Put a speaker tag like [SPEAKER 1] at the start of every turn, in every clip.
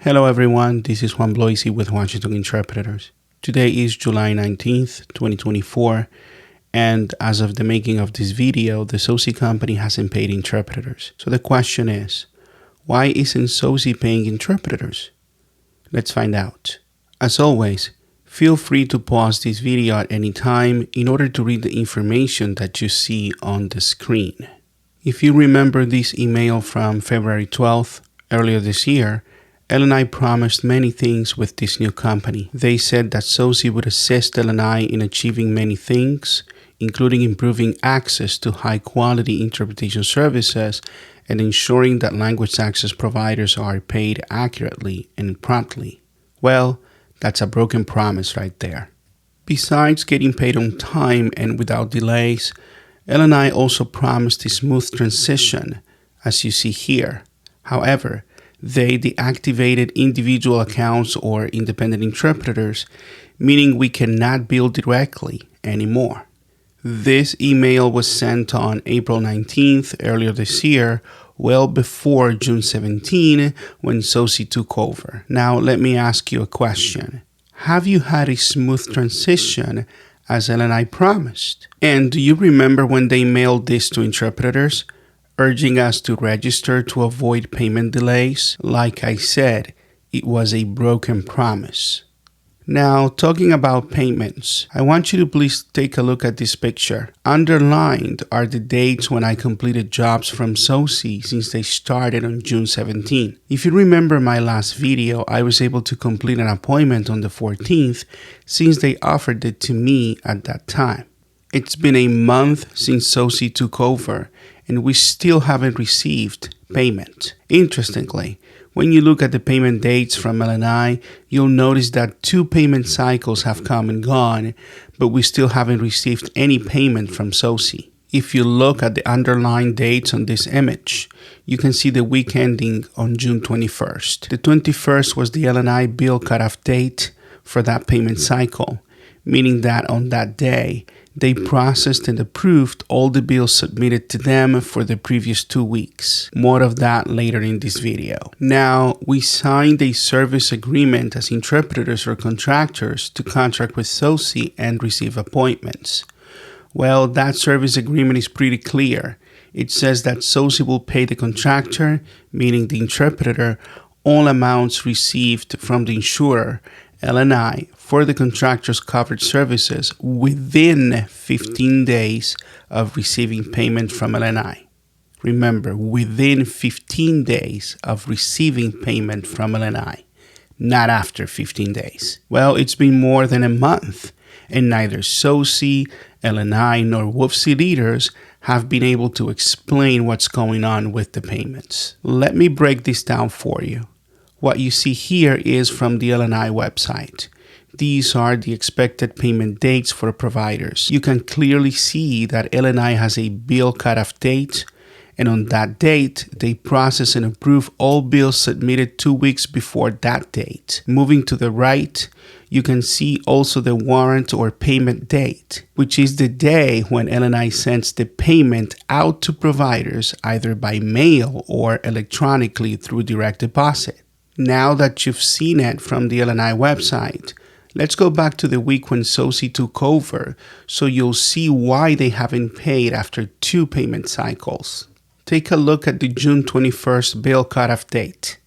[SPEAKER 1] Hello everyone, this is Juan Bloisi with Washington Interpreters. Today is July 19th, 2024, and as of the making of this video, the SOSi company hasn't paid interpreters. So the question is, why isn't SOSi paying interpreters? Let's find out. As always, feel free to pause this video at any time in order to read the information that you see on the screen. If you remember this email from February 12th, earlier this year, L&I promised many things with this new company. They said that SOSi would assist L&I in achieving many things, including improving access to high-quality interpretation services and ensuring that language access providers are paid accurately and promptly. Well, that's a broken promise right there. Besides getting paid on time and without delays, L&I also promised a smooth transition, as you see here. However, they deactivated individual accounts or independent interpreters, meaning we cannot bill directly anymore. This email was sent on April 19th, earlier this year, well before June 17, when SOSi took over. Now, let me ask you a question. Have you had a smooth transition as L&I promised? And do you remember when they mailed this to interpreters, urging us to register to avoid payment delays? Like I said, it was a broken promise. Now, talking about payments, I want you to please take a look at this picture. Underlined are the dates when I completed jobs from SOSi since they started on June 17. If you remember my last video, I was able to complete an appointment on the 14th since they offered it to me at that time. It's been a month since SOSi took over, and we still haven't received payment. Interestingly, when you look at the payment dates from L&I, you'll notice that 2 payment cycles have come and gone, but we still haven't received any payment from SOSi. If you look at the underlined dates on this image, you can see the week ending on June 21st. The 21st was the L&I bill cutoff date for that payment cycle, meaning that on that day, they processed and approved all the bills submitted to them for the previous 2 weeks. More of that later in this video. Now, we signed a service agreement as interpreters or contractors to contract with SOSi and receive appointments. Well, that service agreement is pretty clear. It says that SOSi will pay the contractor, meaning the interpreter, all amounts received from the insurer, L&I, for the contractor's covered services within 15 days of receiving payment from L&I. Remember, within 15 days of receiving payment from L&I, not after 15 days. Well, it's been more than a month, and neither SOSi, L&I, nor WFC leaders have been able to explain what's going on with the payments. Let me break this down for you. What you see here is from the L&I website. These are the expected payment dates for providers. You can clearly see that L&I has a bill cutoff date, and on that date, they process and approve all bills submitted 2 weeks before that date. Moving to the right, you can see also the warrant or payment date, which is the day when L&I sends the payment out to providers either by mail or electronically through direct deposit. Now that you've seen it from the L&I website, let's go back to the week when SOSi took over so you'll see why they haven't paid after 2 payment cycles. Take a look at the June 21st bill cutoff date.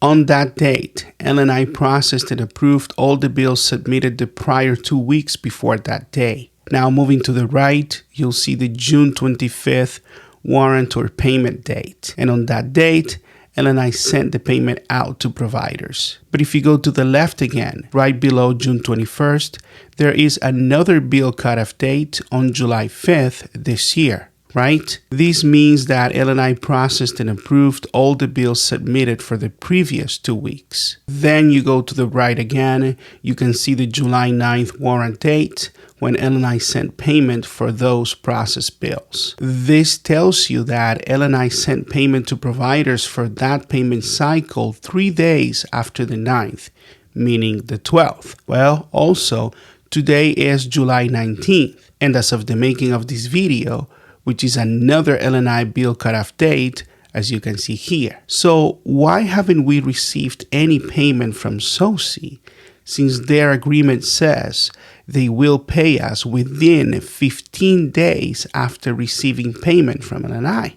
[SPEAKER 1] On that date, L&I processed and approved all the bills submitted the prior 2 weeks before that day. Now moving to the right, you'll see the June 25th warrant or payment date. And on that date, L&I sent the payment out to providers. But if you go to the left again, right below June 21st, there is another bill cutoff date on July 5th this year, right? This means that L&I processed and approved all the bills submitted for the previous 2 weeks. Then you go to the right again, you can see the July 9th warrant date, when L&I sent payment for those processed bills. This tells you that L&I sent payment to providers for that payment cycle 3 days after the 9th, meaning the 12th. Well, also, today is July 19th, and as of the making of this video, which is another L&I bill cutoff date, as you can see here. So why haven't we received any payment from SOSi, since their agreement says they will pay us within 15 days after receiving payment from LNI?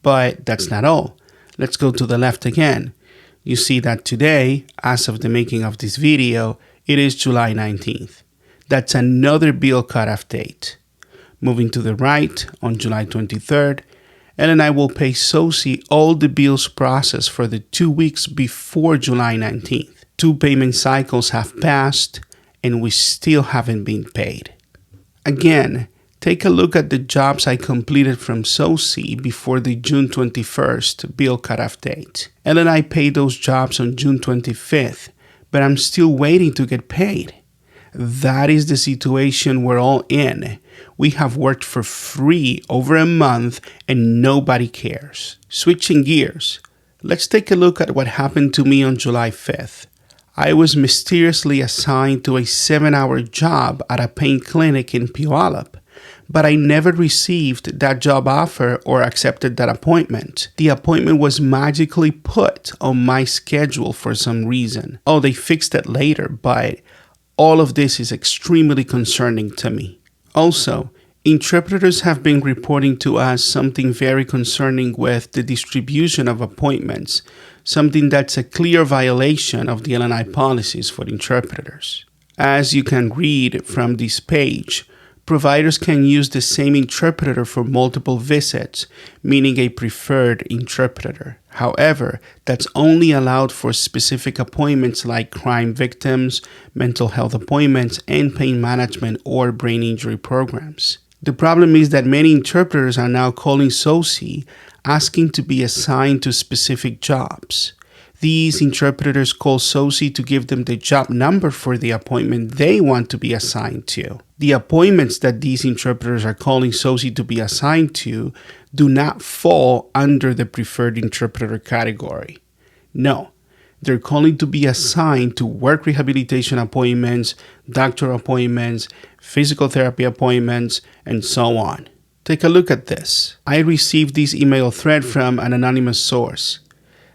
[SPEAKER 1] But that's not all. Let's go to the left again. You see that today, as of the making of this video, it is July 19th. That's another bill cutoff date. Moving to the right, on July 23rd, LNI will pay SOSi all the bills processed for the 2 weeks before July 19th. 2 payment cycles have passed, and we still haven't been paid. Again, take a look at the jobs I completed from SOSi before the June 21st bill cutoff date. LNI paid those jobs on June 25th, but I'm still waiting to get paid. That is the situation we're all in. We have worked for free over a month and nobody cares. Switching gears, let's take a look at what happened to me on July 5th. I was mysteriously assigned to a 7-hour job at a pain clinic in Puyallup, but I never received that job offer or accepted that appointment. The appointment was magically put on my schedule for some reason. Oh, they fixed it later, but all of this is extremely concerning to me. Also, interpreters have been reporting to us something very concerning with the distribution of appointments, something that's a clear violation of the LNI policies for interpreters. As you can read from this page, providers can use the same interpreter for multiple visits, meaning a preferred interpreter. However, that's only allowed for specific appointments like crime victims, mental health appointments, and pain management or brain injury programs. The problem is that many interpreters are now calling SOSi asking to be assigned to specific jobs. These interpreters call SOSi to give them the job number for the appointment they want to be assigned to. The appointments that these interpreters are calling SOSi to be assigned to do not fall under the preferred interpreter category. No, they're calling to be assigned to work rehabilitation appointments, doctor appointments, physical therapy appointments, and so on. Take a look at this. I received this email thread from an anonymous source.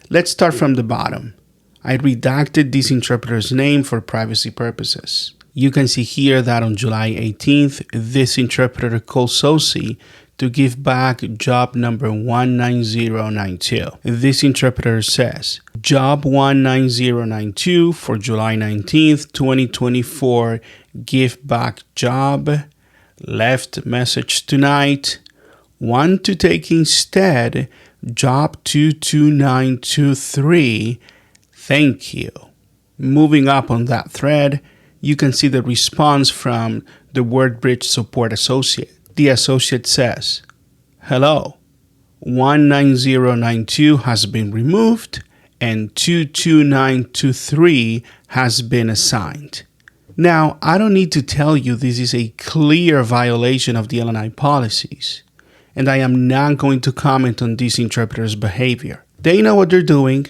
[SPEAKER 1] Let's start from the bottom. I redacted this interpreter's name for privacy purposes. You can see here that on July 18th, this interpreter called SOSi to give back job number 19092. This interpreter says, job 19092 for July 19th, 2024, give back job, left message tonight, want to take instead job 22923, thank you. Moving up on that thread, you can see the response from the WordBridge support associate. The associate says, hello, 19092 has been removed and 22923 has been assigned. Now, I don't need to tell you this is a clear violation of the LNI policies, and I am not going to comment on these interpreters' behavior. They know what they're doing,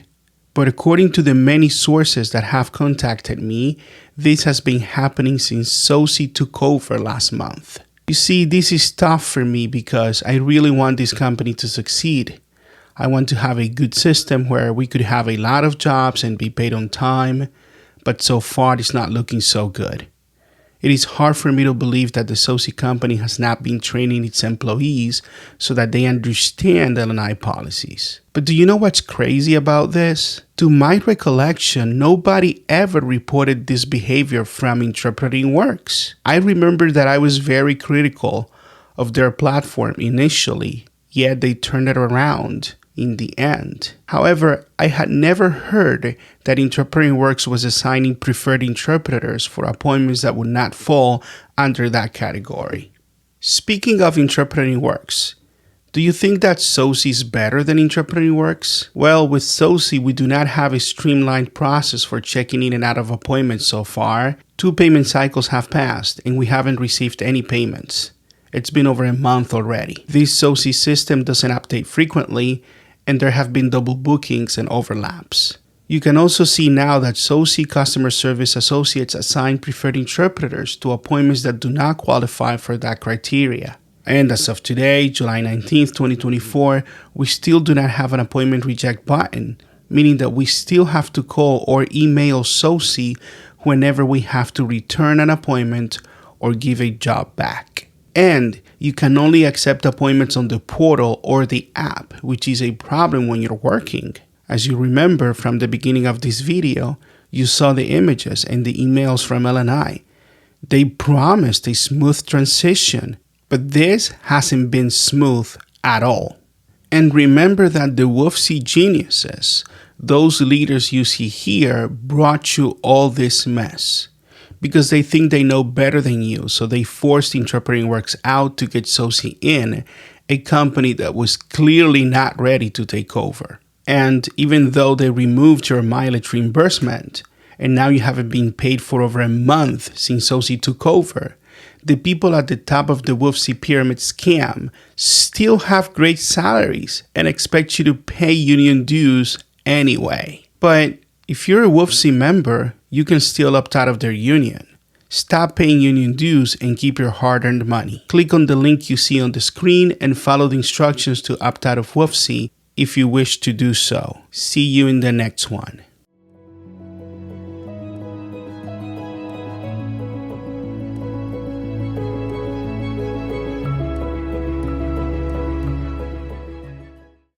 [SPEAKER 1] but according to the many sources that have contacted me, this has been happening since SOSi took over last month. You see, this is tough for me because I really want this company to succeed. I want to have a good system where we could have a lot of jobs and be paid on time, but so far it's not looking so good. It is hard for me to believe that the SOSi company has not been training its employees so that they understand LNI policies. But do you know what's crazy about this? To my recollection, nobody ever reported this behavior from Interpreting Works. I remember that I was very critical of their platform initially, yet they turned it around in the end. However, I had never heard that Interpreting Works was assigning preferred interpreters for appointments that would not fall under that category. Speaking of Interpreting Works, do you think that SOSi is better than Interpreting Works? Well, with SOSi, we do not have a streamlined process for checking in and out of appointments so far. 2 payment cycles have passed, and we haven't received any payments. It's been over a month already. This SOSi system doesn't update frequently, and there have been double bookings and overlaps. You can also see now that SOSi customer service associates assign preferred interpreters to appointments that do not qualify for that criteria. And as of today, July 19th, 2024, we still do not have an appointment reject button, meaning that we still have to call or email SOSi whenever we have to return an appointment or give a job back. And you can only accept appointments on the portal or the app, which is a problem when you're working. As you remember from the beginning of this video, you saw the images and the emails from L&I. They promised a smooth transition, but this hasn't been smooth at all. And remember that the WFC geniuses, those leaders you see here, brought you all this mess because they think they know better than you, so they forced Interpreting Works out to get SOSi in, a company that was clearly not ready to take over. And even though they removed your mileage reimbursement, and now you haven't been paid for over a month since SOSi took over, the people at the top of the WFC pyramid scam still have great salaries and expect you to pay union dues anyway. But if you're a WFC member, you can still opt out of their union. Stop paying union dues and keep your hard-earned money. Click on the link you see on the screen and follow the instructions to opt out of WFC if you wish to do so. See you in the next one.